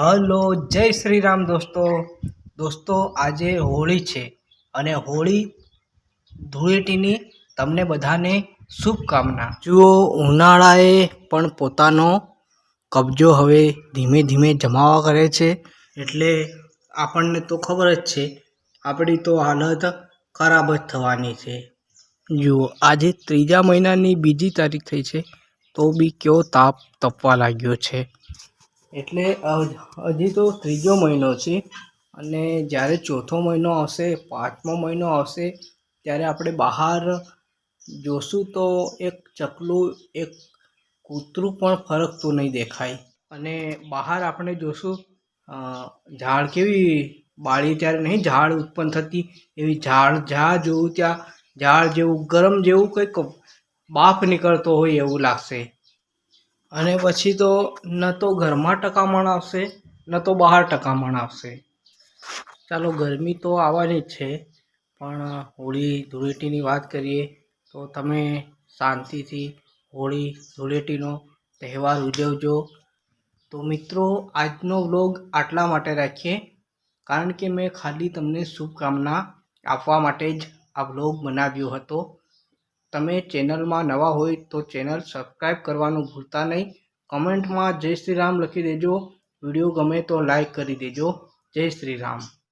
Hello, જય શ્રી રામ દોસ્તો આજે હોળી છે અને હોળી ધૂળેટીની તમને બધાને શુભકામના। જુઓ, ઉનાળાએ પણ પોતાનો કબજો હવે ધીમે ધીમે જમાવા કરે છે, એટલે આપણને તો ખબર જ છે આપણી તો હાલત ખરાબ જ થવાની છે। જુઓ, આજે ત્રીજા મહિનાની 2જી તારીખ થઈ છે તો બી કેવો તાપ તપવા લાગ્યો છે। એટલે હજી તો ત્રીજો મહિનો છે અને જ્યારે ચોથો મહિનો આવશે, પાંચમો મહિનો આવશે ત્યારે આપણે બહાર જોશું તો એક ચકલું, એક કૂતરું પણ ફરકતું નહીં દેખાય। અને બહાર આપણે જોશું ઝાડ કેવી બાળી ત્યારે નહીં ઝાડ ઉત્પન્ન થતી, એવી જ્યાં જોવું ત્યાં ઝાડ જેવું ગરમ જેવું કંઈક બાફ નીકળતો હોય એવું લાગશે। અને પછી તો ન તો ઘરમાં ટકામણ આવશે ન તો બહાર ટકામણ આવશે। ચાલો, ગરમી તો આવવાની જ છે, પણ હોળી ધૂળેટીની વાત કરીએ તો તમે શાંતિથી હોળી ધૂળેટીનો તહેવાર ઉજવજો। તો મિત્રો, આજનો વ્લોગ આટલા માટે રાખીએ, કારણ કે મેં ખાલી તમને શુભકામના આપવા માટે જ આ વ્લોગ બનાવ્યો હતો। તમે ચેનલમાં નવા હોય તો ચેનલ સબસ્ક્રાઈબ કરવાનું ભૂલતા નહીં। કમેન્ટમાં જય શ્રી રામ લખી દેજો। વિડીયો ગમે તો લાઈક કરી દેજો। જય શ્રી રામ।